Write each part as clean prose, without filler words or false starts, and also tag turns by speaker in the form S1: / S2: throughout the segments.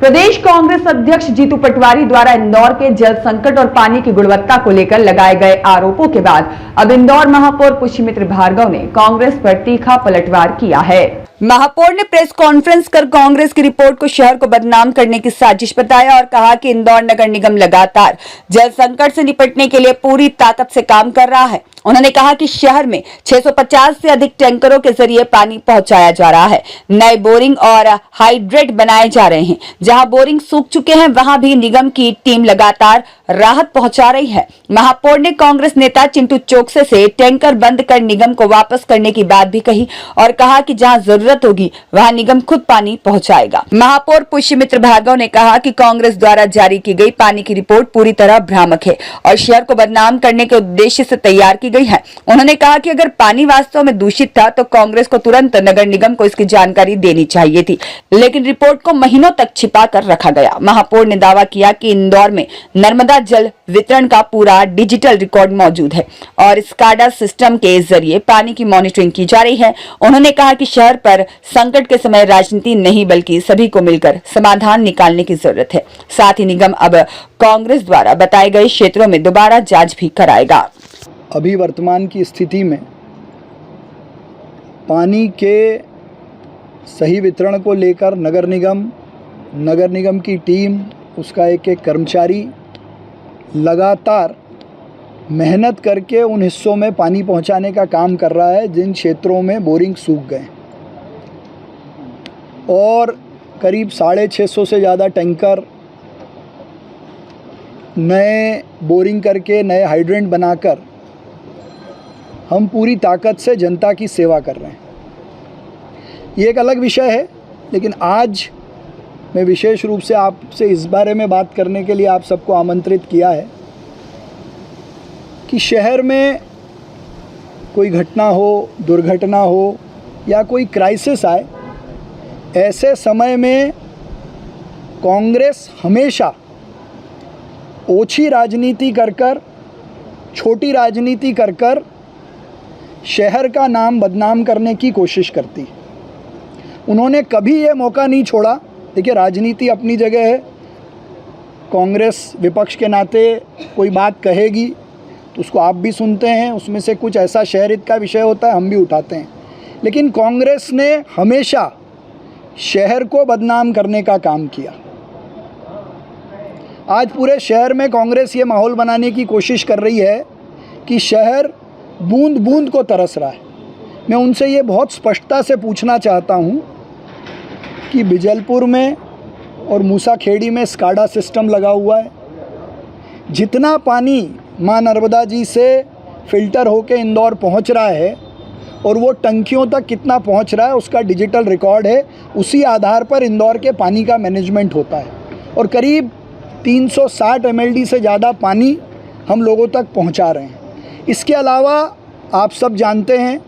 S1: प्रदेश कांग्रेस अध्यक्ष जीतू पटवारी द्वारा इंदौर के जल संकट और पानी की गुणवत्ता को लेकर लगाए गए आरोपों के बाद अब इंदौर महापौर पुष्यमित्र भार्गव ने कांग्रेस पर तीखा पलटवार किया है। महापौर ने प्रेस कॉन्फ्रेंस कर कांग्रेस की रिपोर्ट को शहर को बदनाम करने की साजिश बताया और कहा कि इंदौर नगर निगम लगातार जल संकट से निपटने के लिए पूरी ताकत से काम कर रहा है। उन्होंने कहा कि शहर में 650 से अधिक टैंकरों के जरिए पानी पहुंचाया जा रहा है। नए बोरिंग और हाइड्रेट बनाए जा रहे हैं। जहां बोरिंग सूख चुके हैं वहां भी निगम की टीम लगातार राहत पहुंचा रही है। महापौर ने कांग्रेस नेता चिंटू चोकसे से टैंकर बंद कर निगम को वापस करने की बात भी कही और कहा कि जहां जरूरत होगी वहां निगम खुद पानी पहुंचाएगा। महापौर पुष्यमित्र भार्गव ने कहा कि कांग्रेस द्वारा जारी की गई पानी की रिपोर्ट पूरी तरह भ्रामक है और शहर को बदनाम करने के उद्देश्य से तैयार की गई है। उन्होंने कहा कि अगर पानी वास्तव में दूषित था तो कांग्रेस को तुरंत नगर निगम को इसकी जानकारी देनी चाहिए थी, लेकिन रिपोर्ट को महीनों तक छिपा कर रखा गया। महापौर ने दावा किया कि इंदौर में नर्मदा जल वितरण का पूरा डिजिटल रिकॉर्ड मौजूद है और स्काडा सिस्टम के जरिए पानी की मॉनिटरिंग की जा रही है। उन्होंने कहा कि शहर पर संकट के समय राजनीति नहीं बल्कि सभी को मिलकर समाधान निकालने की जरूरत है। साथ ही निगम अब कांग्रेस द्वारा बताए गए क्षेत्रों में दोबारा जांच भी कराएगा।
S2: अभी वर्तमान की स्थिति में पानी के सही वितरण को लेकर नगर निगम की टीम, उसका एक एक कर्मचारी लगातार मेहनत करके उन हिस्सों में पानी पहुंचाने का काम कर रहा है जिन क्षेत्रों में बोरिंग सूख गए, और करीब 650 से ज़्यादा टैंकर नए बोरिंग करके नए हाइड्रेंट बनाकर हम पूरी ताकत से जनता की सेवा कर रहे हैं। ये एक अलग विषय है, लेकिन आज मैं विशेष रूप से आपसे इस बारे में बात करने के लिए आप सबको आमंत्रित किया है कि शहर में कोई घटना हो, दुर्घटना हो या कोई क्राइसिस आए, ऐसे समय में कांग्रेस हमेशा ओछी राजनीति कर छोटी राजनीति कर शहर का नाम बदनाम करने की कोशिश करती है। उन्होंने कभी ये मौका नहीं छोड़ा। देखिए, राजनीति अपनी जगह है, कांग्रेस विपक्ष के नाते कोई बात कहेगी तो उसको आप भी सुनते हैं, उसमें से कुछ ऐसा शहर हित का विषय होता है हम भी उठाते हैं, लेकिन कांग्रेस ने हमेशा शहर को बदनाम करने का काम किया। आज पूरे शहर में कांग्रेस ये माहौल बनाने की कोशिश कर रही है कि शहर बूंद बूंद को तरस रहा है। मैं उनसे ये बहुत स्पष्टता से पूछना चाहता हूँ कि बिजलपुर में और मूसाखेड़ी में स्काडा सिस्टम लगा हुआ है। जितना पानी माँ नर्मदा जी से फ़िल्टर होकर इंदौर पहुँच रहा है और वो टंकियों तक कितना पहुँच रहा है उसका डिजिटल रिकॉर्ड है। उसी आधार पर इंदौर के पानी का मैनेजमेंट होता है और करीब 360 MLD से ज़्यादा पानी हम लोगों तक पहुँचा रहे हैं। इसके अलावा आप सब जानते हैं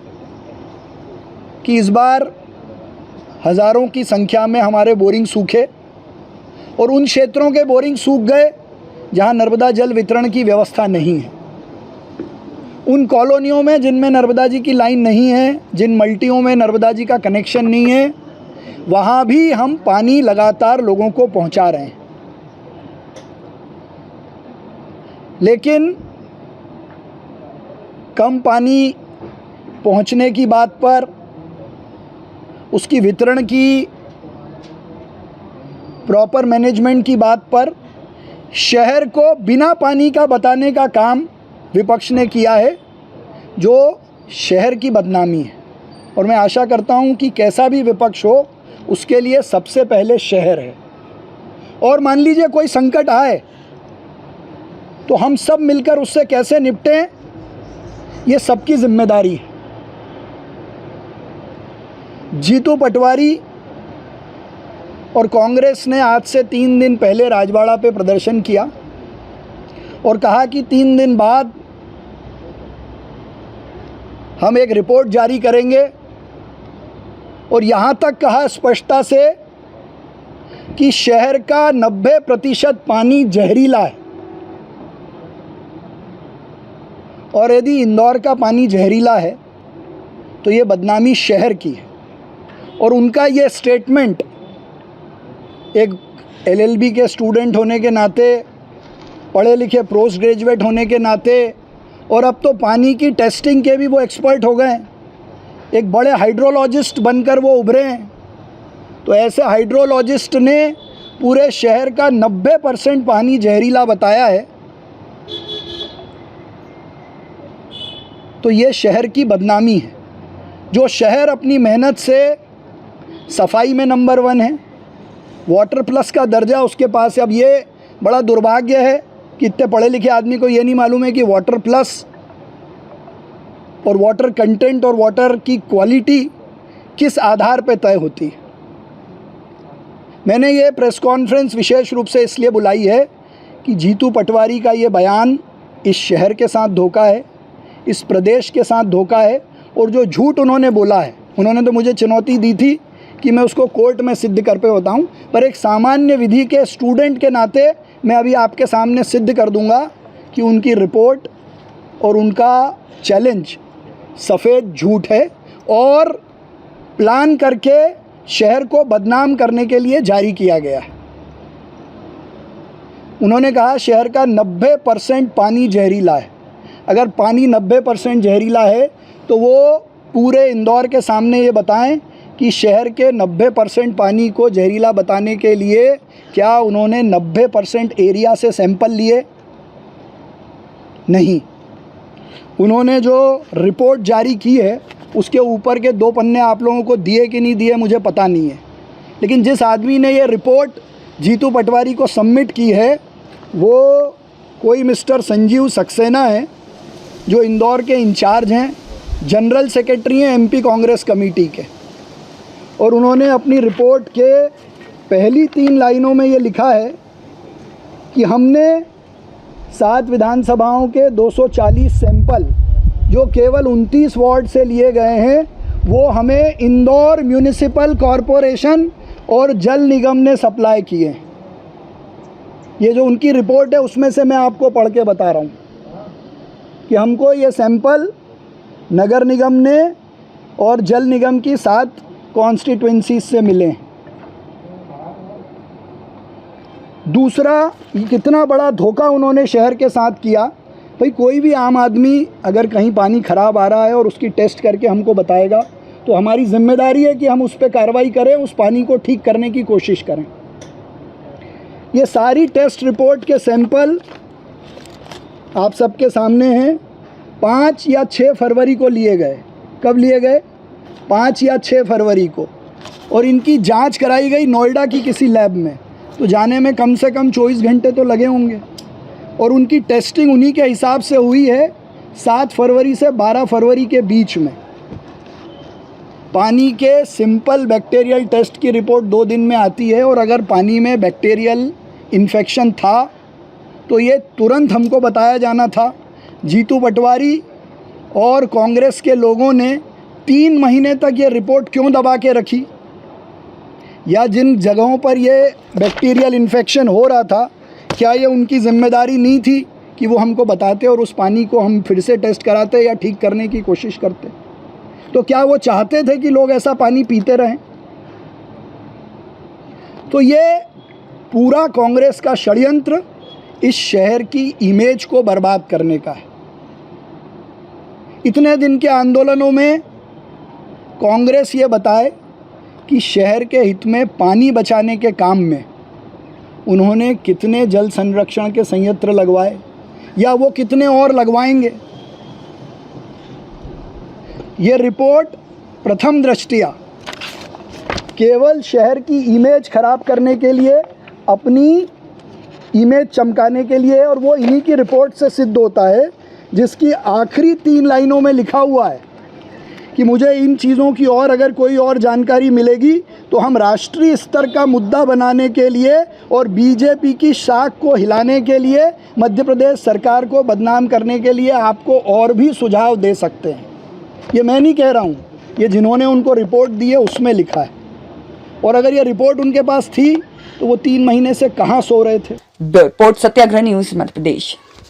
S2: कि इस बार हज़ारों की संख्या में हमारे बोरिंग सूखे और उन क्षेत्रों के बोरिंग सूख गए जहां नर्मदा जल वितरण की व्यवस्था नहीं है। उन कॉलोनियों में जिनमें नर्मदा जी की लाइन नहीं है, जिन मल्टियों में नर्मदा जी का कनेक्शन नहीं है, वहां भी हम पानी लगातार लोगों को पहुंचा रहे हैं। लेकिन कम पानी पहुंचने की बात पर, उसकी वितरण की प्रॉपर मैनेजमेंट की बात पर शहर को बिना पानी का बताने का काम विपक्ष ने किया है, जो शहर की बदनामी है। और मैं आशा करता हूं कि कैसा भी विपक्ष हो उसके लिए सबसे पहले शहर है। और मान लीजिए कोई संकट आए तो हम सब मिलकर उससे कैसे निपटें, ये सबकी जिम्मेदारी है। जीतू पटवारी और कांग्रेस ने आज से 3 दिन पहले राजवाड़ा पे प्रदर्शन किया और कहा कि 3 दिन बाद हम एक रिपोर्ट जारी करेंगे, और यहाँ तक कहा स्पष्टता से कि शहर का 90% पानी जहरीला है और यदि इंदौर का पानी जहरीला है तो ये बदनामी शहर की है। और उनका ये स्टेटमेंट एक LLB के स्टूडेंट होने के नाते, पढ़े लिखे पोस्ट ग्रेजुएट होने के नाते, और अब तो पानी की टेस्टिंग के भी वो एक्सपर्ट हो गए, एक बड़े हाइड्रोलॉजिस्ट बनकर वो उभरे हैं। तो ऐसे हाइड्रोलॉजिस्ट ने पूरे शहर का 90% पानी जहरीला बताया है। तो ये शहर की बदनामी है। जो शहर अपनी मेहनत से सफाई में नंबर 1 है, वाटर प्लस का दर्जा उसके पास है। अब ये बड़ा दुर्भाग्य है कि इतने पढ़े लिखे आदमी को ये नहीं मालूम है कि वाटर प्लस और वाटर कंटेंट और वाटर की क्वालिटी किस आधार पर तय होती है। मैंने ये प्रेस कॉन्फ्रेंस विशेष रूप से इसलिए बुलाई है कि जीतू पटवारी का ये बयान इस शहर के साथ धोखा है, इस प्रदेश के साथ धोखा है। और जो झूठ उन्होंने बोला है, उन्होंने तो मुझे चुनौती दी थी कि मैं उसको कोर्ट में सिद्ध कर पे बताऊं, पर एक सामान्य विधि के स्टूडेंट के नाते मैं अभी आपके सामने सिद्ध कर दूंगा कि उनकी रिपोर्ट और उनका चैलेंज सफ़ेद झूठ है और प्लान करके शहर को बदनाम करने के लिए जारी किया गया है। उन्होंने कहा शहर का 90% पानी जहरीला है। अगर पानी 90% जहरीला है तो वो पूरे इंदौर के सामने ये बताएं कि शहर के 90% पानी को जहरीला बताने के लिए क्या उन्होंने 90% एरिया से सैंपल लिए? नहीं। उन्होंने जो रिपोर्ट जारी की है उसके ऊपर के 2 पन्ने आप लोगों को दिए कि नहीं दिए मुझे पता नहीं है, लेकिन जिस आदमी ने ये रिपोर्ट जीतू पटवारी को सबमिट की है वो कोई मिस्टर संजीव सक्सेना है, जो इंदौर के इंचार्ज हैं, जनरल सेक्रेटरी हैं MP कांग्रेस कमेटी के। और उन्होंने अपनी रिपोर्ट के पहली 3 लाइनों में ये लिखा है कि हमने 7 विधानसभाओं के 240 सैंपल जो केवल 29 वार्ड से लिए गए हैं वो हमें इंदौर म्यूनिसिपल कॉरपोरेशन और जल निगम ने सप्लाई किए। ये जो उनकी रिपोर्ट है उसमें से मैं आपको पढ़ के बता रहा हूँ कि हमको ये सैंपल नगर निगम ने और जल निगम की 7 कॉन्स्टिट्यूएंसीज से मिले। दूसरा, कितना बड़ा धोखा उन्होंने शहर के साथ किया। भाई कोई भी आम आदमी अगर कहीं पानी ख़राब आ रहा है और उसकी टेस्ट करके हमको बताएगा तो हमारी जिम्मेदारी है कि हम उस पर कार्रवाई करें, उस पानी को ठीक करने की कोशिश करें। ये सारी टेस्ट रिपोर्ट के सैंपल आप सबके सामने हैं। 5 या 6 फरवरी को लिए गए। कब लिए गए? 5 या 6 फरवरी को। और इनकी जांच कराई गई नोएडा की किसी लैब में, तो जाने में कम से कम 24 घंटे तो लगे होंगे। और उनकी टेस्टिंग उन्हीं के हिसाब से हुई है 7 फरवरी से 12 फरवरी के बीच में। पानी के सिंपल बैक्टीरियल टेस्ट की रिपोर्ट 2 दिन में आती है, और अगर पानी में बैक्टीरियल इन्फेक्शन था तो ये तुरंत हमको बताया जाना था। जीतू पटवारी और कांग्रेस के लोगों ने 3 महीने तक ये रिपोर्ट क्यों दबा के रखी? या जिन जगहों पर ये बैक्टीरियल इन्फेक्शन हो रहा था, क्या ये उनकी जिम्मेदारी नहीं थी कि वो हमको बताते और उस पानी को हम फिर से टेस्ट कराते या ठीक करने की कोशिश करते? तो क्या वो चाहते थे कि लोग ऐसा पानी पीते रहें? तो ये पूरा कांग्रेस का षड्यंत्र इस शहर की इमेज को बर्बाद करने का है। इतने दिन के आंदोलनों में कांग्रेस ये बताए कि शहर के हित में पानी बचाने के काम में उन्होंने कितने जल संरक्षण के संयंत्र लगवाए या वो कितने और लगवाएंगे। ये रिपोर्ट प्रथम दृष्टया केवल शहर की इमेज खराब करने के लिए, अपनी इमेज चमकाने के लिए, और वो इन्हीं की रिपोर्ट से सिद्ध होता है जिसकी आखिरी 3 लाइनों में लिखा हुआ है कि मुझे इन चीज़ों की और अगर कोई और जानकारी मिलेगी तो हम राष्ट्रीय स्तर का मुद्दा बनाने के लिए और बीजेपी की शाख को हिलाने के लिए, मध्य प्रदेश सरकार को बदनाम करने के लिए आपको और भी सुझाव दे सकते हैं। ये मैं नहीं कह रहा हूँ, ये जिन्होंने उनको रिपोर्ट दी है उसमें लिखा है। और अगर ये रिपोर्ट उनके पास थी तो वो 3 महीने से कहाँ सो रहे थे।
S1: रिपोर्ट सत्याग्रह न्यूज़ मध्य प्रदेश।